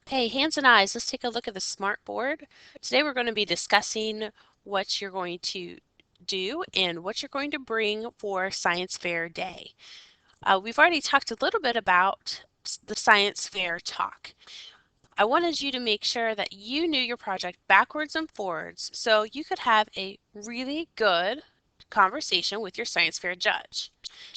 Hey, hands and eyes, let's take a look at the smart board. Today we're going to be discussing what you're going to do and what you're going to bring for Science Fair Day. We've already talked a little bit about the Science Fair talk. I wanted you to make sure that you knew your project backwards and forwards so you could have a really good conversation with your Science Fair judge.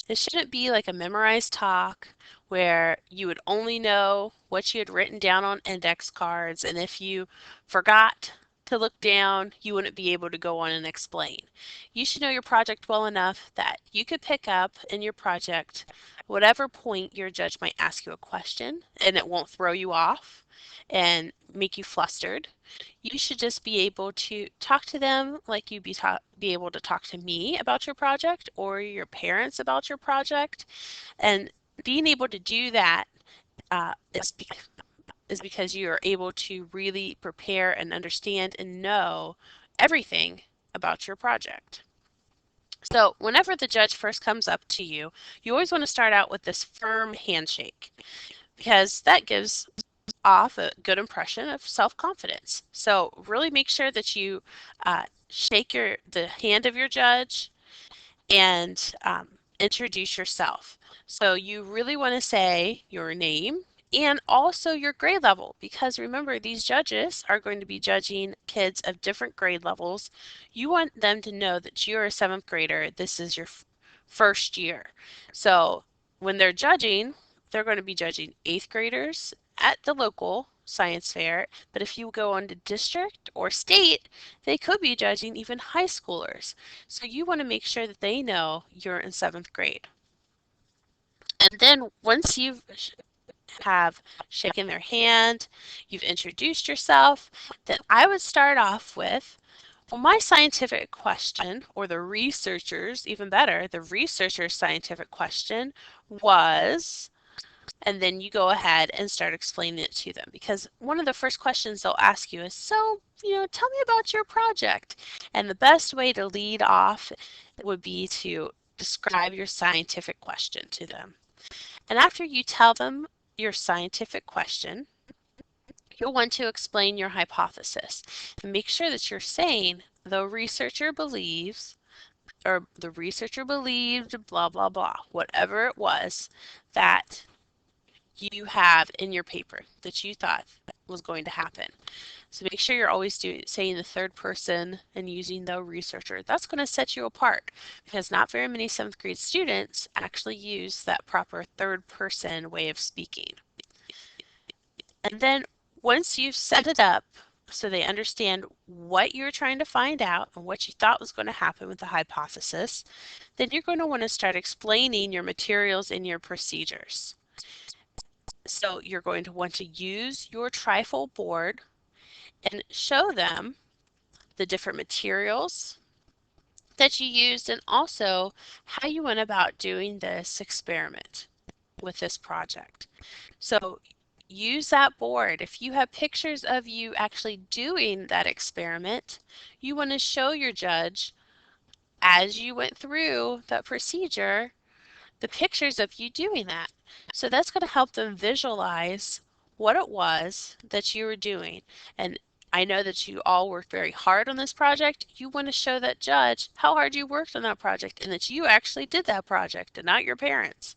This shouldn't be like a memorized talk where you would only know what you had written down on index cards, and if you forgot to look down, you wouldn't be able to go on and explain. You should know your project well enough that you could pick up in your project whatever point your judge might ask you a question, and it won't throw you off and make you flustered. You should just be able to talk to them like you'd be able to talk to me about your project or your parents about your project. And being able to do that is because you are able to really prepare and understand and know everything about your project. So whenever the judge first comes up to you, you always want to start out with this firm handshake because that gives off a good impression of self-confidence. So really make sure that you shake the hand of your judge and introduce yourself. So you really want to say your name and also your grade level, because remember, these judges are going to be judging kids of different grade levels. You want them to know that you're a seventh grader. This is your first year. So when they're judging, they're going to be judging eighth graders at the local science fair, but if you go on to district or state, they could be judging even high schoolers. So you want to make sure that they know you're in seventh grade. And then once you have shaken their hand, you've introduced yourself, then I would start off with, well, my scientific question, or the researchers, even better, the researcher's scientific question was, and then you go ahead and start explaining it to them, because one of the first questions they'll ask you is, so, tell me about your project. And the best way to lead off would be to describe your scientific question to them. And after you tell them your scientific question, you'll want to explain your hypothesis and make sure that you're saying the researcher believes, or the researcher believed blah blah blah, whatever it was that you have in your paper that you thought was going to happen. So make sure you're always saying the third person and using the researcher. That's going to set you apart because not very many seventh grade students actually use that proper third person way of speaking. And then once you've set it up so they understand what you're trying to find out and what you thought was going to happen with the hypothesis, then you're going to want to start explaining your materials and your procedures. So you're going to want to use your trifold board and show them the different materials that you used and also how you went about doing this experiment with this project. So use that board. If you have pictures of you actually doing that experiment, you want to show your judge as you went through that procedure the pictures of you doing that. So that's going to help them visualize what it was that you were doing. And I know that you all worked very hard on this project. You want to show that judge how hard you worked on that project and that you actually did that project and not your parents.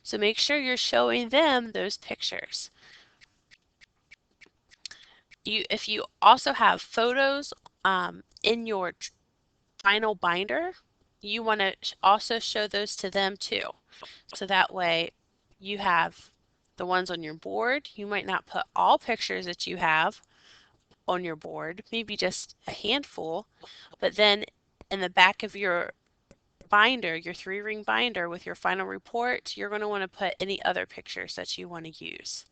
So make sure you're showing them those pictures. If you also have photos in your final binder, you want to also show those to them too. So that way you have the ones on your board. You might not put all pictures that you have on your board, maybe just a handful, but then in the back of your binder, your 3-ring binder with your final report, you're going to want to put any other pictures that you want to use.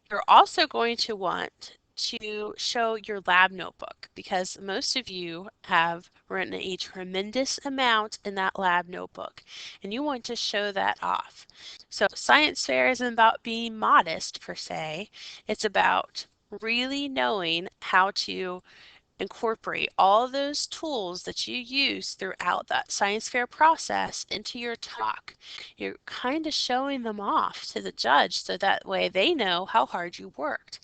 You're also going to want to show your lab notebook because most of you have written a tremendous amount in that lab notebook and you want to show that off. So science fair isn't about being modest per se, it's about really knowing how to incorporate all those tools that you use throughout that science fair process into your talk. You're kind of showing them off to the judge so that way they know how hard you worked.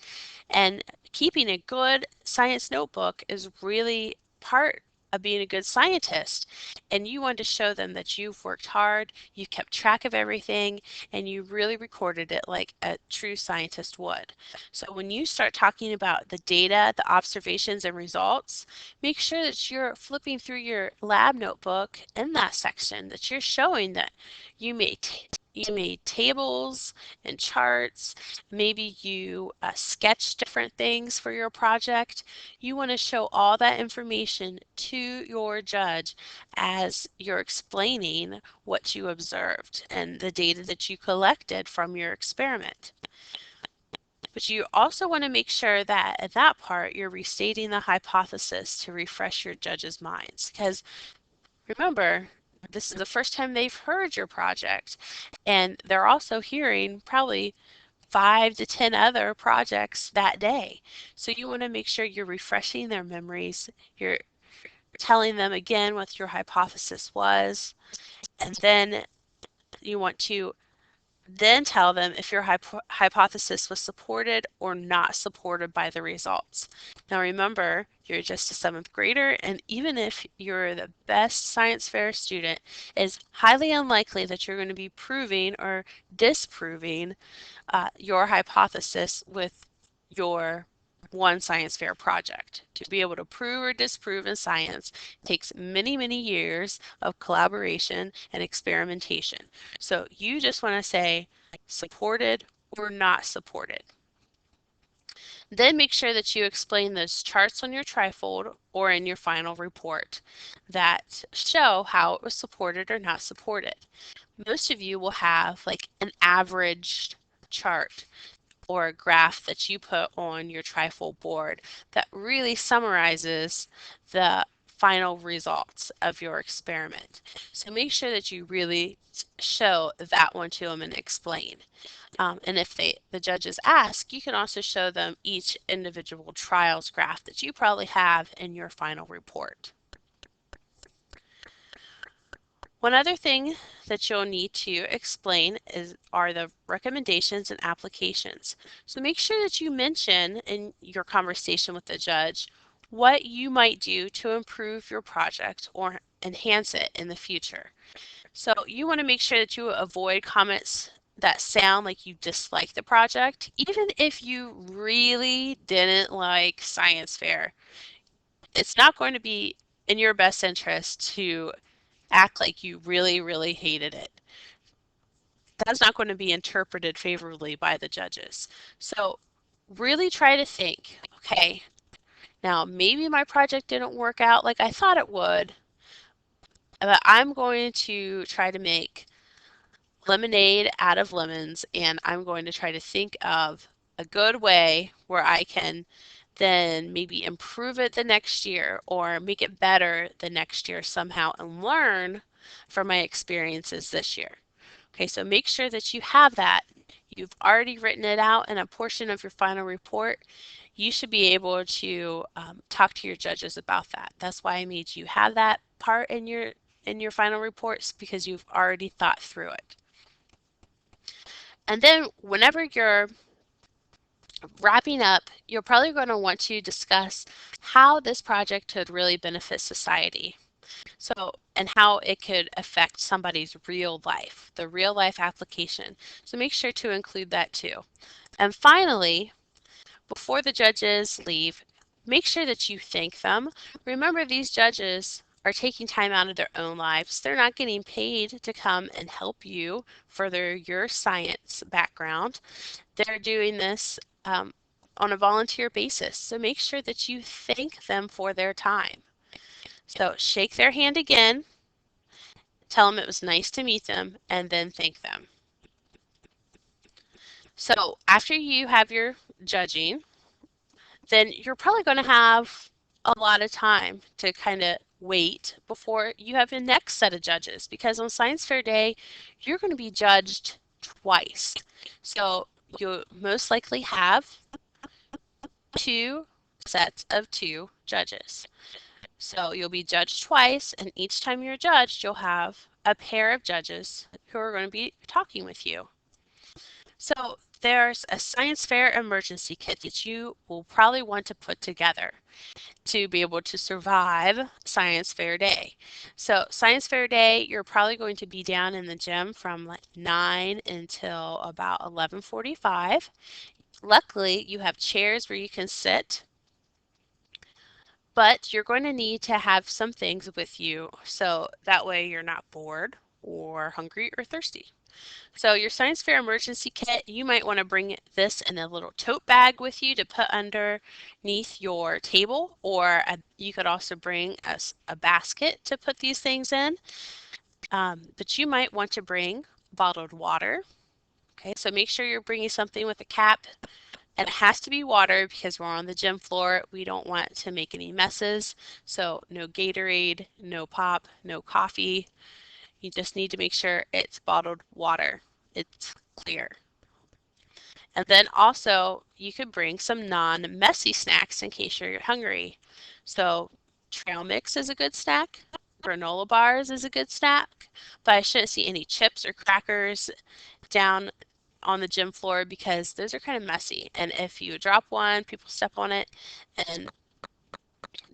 And keeping a good science notebook is really part of being a good scientist. And you want to show them that you've worked hard, you kept track of everything, and you really recorded it like a true scientist would. So when you start talking about the data, the observations, and results, make sure that you're flipping through your lab notebook in that section, that you're showing that you made tables and charts. Maybe you sketch different things for your project. You want to show all that information to your judge as you're explaining what you observed and the data that you collected from your experiment. But you also want to make sure that at that part you're restating the hypothesis to refresh your judge's minds, because remember, this is the first time they've heard your project, and they're also hearing probably 5 to 10 other projects that day. So you want to make sure you're refreshing their memories. You're telling them again what your hypothesis was, and then you want to then tell them if your hypothesis was supported or not supported by the results. Now remember, you're just a 7th grader, and even if you're the best science fair student, it's highly unlikely that you're going to be proving or disproving your hypothesis with your one science fair project. To be able to prove or disprove in science takes many, many years of collaboration and experimentation. So you just want to say supported or not supported. Then make sure that you explain those charts on your trifold or in your final report that show how it was supported or not supported. Most of you will have like an average chart or a graph that you put on your trifold board that really summarizes the final results of your experiment. So make sure that you really show that one to them and explain. And if the judges ask, you can also show them each individual trials graph that you probably have in your final report. One other thing that you'll need to explain are the recommendations and applications. So make sure that you mention in your conversation with the judge what you might do to improve your project or enhance it in the future. So you want to make sure that you avoid comments that sound like you dislike the project, even if you really didn't like science fair. It's not going to be in your best interest to act like you really, really hated it. That's not going to be interpreted favorably by the judges. So really try to think, okay, now maybe my project didn't work out like I thought it would, but I'm going to try to make lemonade out of lemons, and I'm going to try to think of a good way where I can then maybe improve it the next year or make it better the next year somehow and learn from my experiences this year. Okay, so make sure that you have that. You've already written it out in a portion of your final report. You should be able to talk to your judges about that. That's why I made you have that part in your final reports, because you've already thought through it. And then whenever you're wrapping up, you're probably going to want to discuss how this project could really benefit society. So, and how it could affect somebody's real life, the real life application. So make sure to include that too. And finally, before the judges leave, make sure that you thank them. Remember, these judges are taking time out of their own lives. They're not getting paid to come and help you further your science background. They're doing this on a volunteer basis. So make sure that you thank them for their time. So shake their hand again, tell them it was nice to meet them, and then thank them. So after you have your judging, then you're probably going to have a lot of time to kind of wait before you have your next set of judges, because on Science Fair Day, you're going to be judged twice. So you'll most likely have 2 sets of 2 judges. So you'll be judged twice, and each time you're judged, you'll have a pair of judges who are going to be talking with you. So there's a science fair emergency kit that you will probably want to put together to be able to survive Science Fair Day. So Science Fair Day, you're probably going to be down in the gym from like 9 until about 11:45. Luckily, you have chairs where you can sit, but you're going to need to have some things with you so that way you're not bored or hungry or thirsty. So your science fair emergency kit, you might want to bring this in a little tote bag with you to put underneath your table, or you could also bring a basket to put these things in. But you might want to bring bottled water. Okay, so make sure you're bringing something with a cap, and it has to be water because we're on the gym floor. We don't want to make any messes. So no Gatorade, no pop, no coffee. You just need to make sure it's bottled water. It's clear. And then also you could bring some non-messy snacks in case you're hungry. So trail mix is a good snack. Granola bars is a good snack, but I shouldn't see any chips or crackers down on the gym floor because those are kind of messy. And if you drop one, people step on it and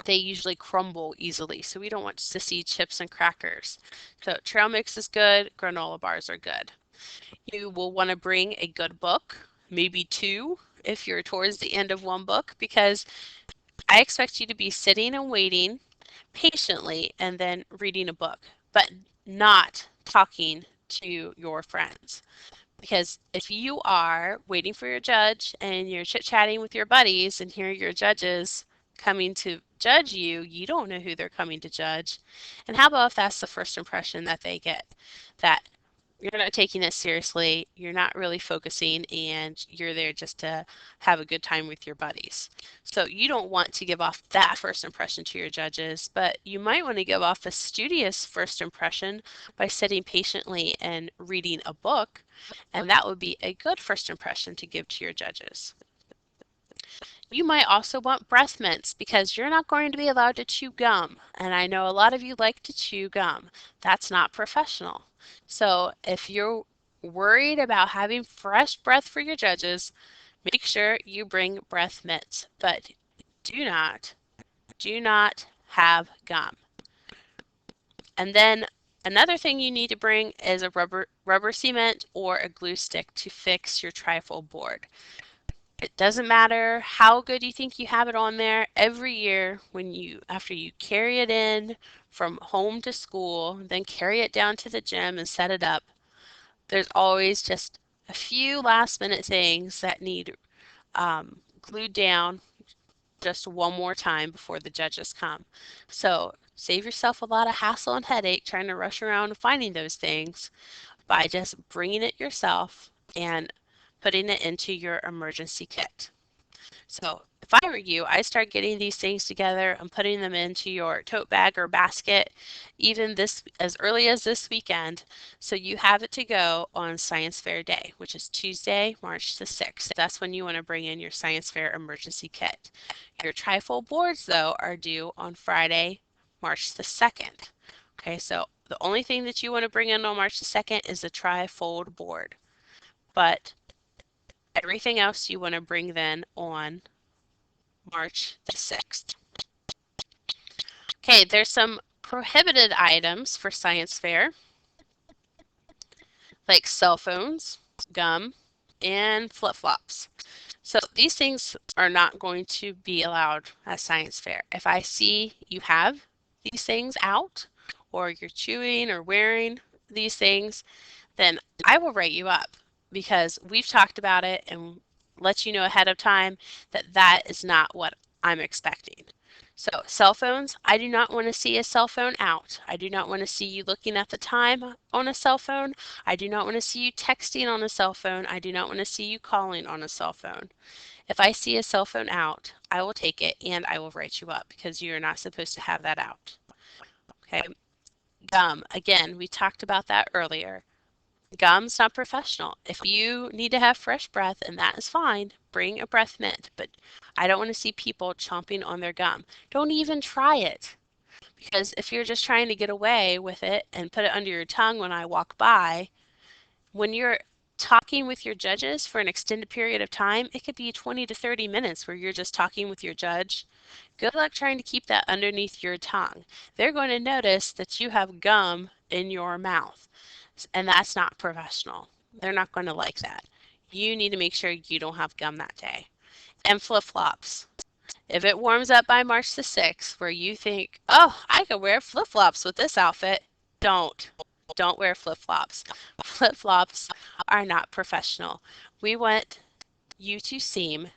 they usually crumble easily. So we don't want to see chips and crackers. So trail mix is good. Granola bars are good. You will want to bring a good book, maybe two if you're towards the end of one book, because I expect you to be sitting and waiting patiently and then reading a book, but not talking to your friends. Because if you are waiting for your judge and you're chit-chatting with your buddies and here are your judges coming to judge you, you don't know who they're coming to judge. And how about if that's the first impression that they get? That you're not taking it seriously, you're not really focusing, and you're there just to have a good time with your buddies. So you don't want to give off that first impression to your judges, but you might want to give off a studious first impression by sitting patiently and reading a book, and that would be a good first impression to give to your judges. You might also want breath mints because you're not going to be allowed to chew gum. And I know a lot of you like to chew gum. That's not professional. So if you're worried about having fresh breath for your judges, make sure you bring breath mints. But do not have gum. And then another thing you need to bring is a rubber cement or a glue stick to fix your trifold board. It doesn't matter how good you think you have it on there. Every year after you carry it in from home to school, then carry it down to the gym and set it up, there's always just a few last minute things that need glued down just one more time before the judges come. So save yourself a lot of hassle and headache trying to rush around finding those things by just bringing it yourself and putting it into your emergency kit. So if I were you, I start getting these things together and putting them into your tote bag or basket, even this as early as this weekend, so you have it to go on Science Fair Day, which is Tuesday, March the 6th. That's when you want to bring in your Science Fair emergency kit. Your trifold boards, though, are due on Friday, March the 2nd. Okay, so the only thing that you want to bring in on March the 2nd is the trifold board, but everything else you want to bring then on March the 6th. Okay, there's some prohibited items for science fair, like cell phones, gum, and flip-flops. So these things are not going to be allowed at science fair. If I see you have these things out, or you're chewing or wearing these things, then I will write you up because we've talked about it and let you know ahead of time that that is not what I'm expecting. So cell phones, I do not want to see a cell phone out. I do not want to see you looking at the time on a cell phone. I do not want to see you texting on a cell phone. I do not want to see you calling on a cell phone. If I see a cell phone out, I will take it and I will write you up because you are not supposed to have that out. Okay. Gum, again, we talked about that earlier. Gum's not professional. If you need to have fresh breath, and that is fine, bring a breath mint. But I don't want to see people chomping on their gum. Don't even try it. Because if you're just trying to get away with it and put it under your tongue when I walk by, when you're talking with your judges for an extended period of time, it could be 20 to 30 minutes where you're just talking with your judge. Good luck trying to keep that underneath your tongue. They're going to notice that you have gum in your mouth, and that's not professional. They're not going to like that. You need to make sure you don't have gum that day. And flip-flops. If it warms up by March the 6th where you think, oh, I could wear flip-flops with this outfit, don't. Don't wear flip-flops. Flip-flops are not professional. We want you to seem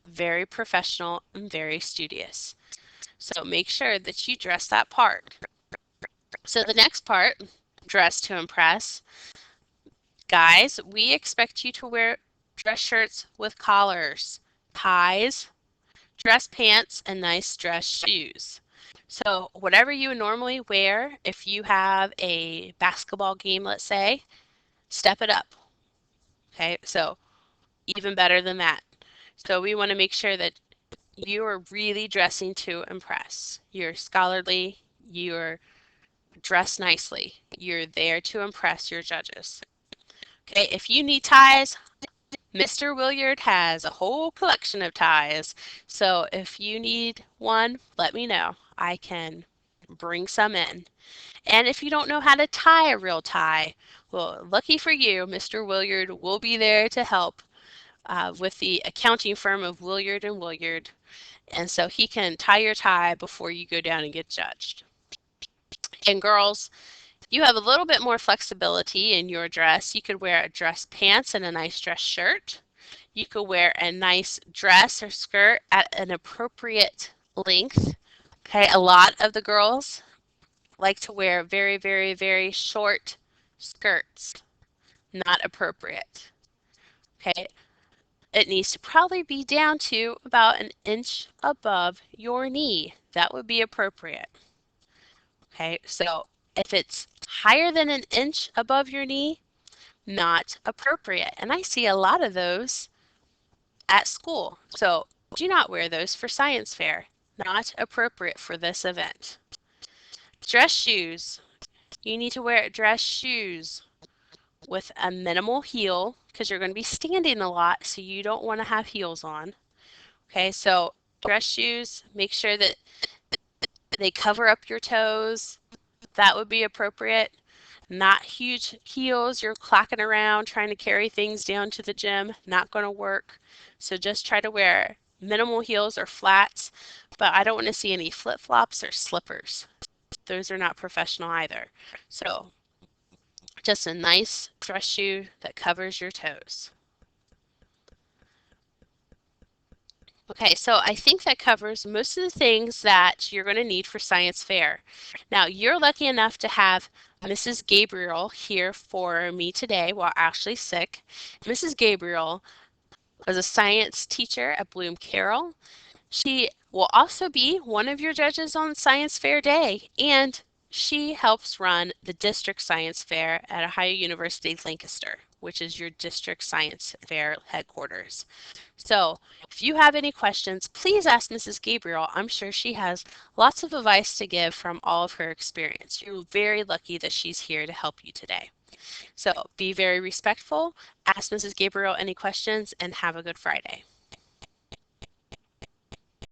very professional and very studious. So make sure that you dress that part. So the next part, dress to impress. Guys, we expect you to wear dress shirts with collars, ties, dress pants, and nice dress shoes. So whatever you would normally wear, if you have a basketball game, let's say, step it up. Okay, so even better than that. So we want to make sure that you are really dressing to impress. You're scholarly, you're dressed nicely. You're there to impress your judges. Okay, if you need ties, Mr. Williard has a whole collection of ties. So if you need one, let me know. I can bring some in. And if you don't know how to tie a real tie, well, lucky for you, Mr. Williard will be there to help with the accounting firm of Williard and Williard. And so he can tie your tie before you go down and get judged. And girls, you have a little bit more flexibility in your dress. You could wear a dress pants and a nice dress shirt. You could wear a nice dress or skirt at an appropriate length. Okay, a lot of the girls like to wear very, very, very short skirts. Not appropriate. Okay, it needs to probably be down to about an inch above your knee. That would be appropriate. Okay, so if it's higher than an inch above your knee, not appropriate. And I see a lot of those at school. So do not wear those for science fair. Not appropriate for this event. Dress shoes. You need to wear dress shoes with a minimal heel because you're going to be standing a lot, so you don't want to have heels on. Okay, so dress shoes, make sure that they cover up your toes. That would be appropriate. Not huge heels, you're clacking around trying to carry things down to the gym, not going to work. So just try to wear minimal heels or flats, but I don't want to see any flip-flops or slippers. Those are not professional either. So just a nice dress shoe that covers your toes. Okay, so I think that covers most of the things that you're going to need for science fair. Now, you're lucky enough to have Mrs. Gabriel here for me today while Ashley's sick. Mrs. Gabriel was a science teacher at Bloom Carroll. She will also be one of your judges on Science Fair Day, and she helps run the district science fair at Ohio University Lancaster, which is your district science fair headquarters. So if you have any questions, please ask Mrs. Gabriel. I'm sure she has lots of advice to give from all of her experience. You're very lucky that she's here to help you today. So be very respectful, ask Mrs. Gabriel any questions, and have a good Friday.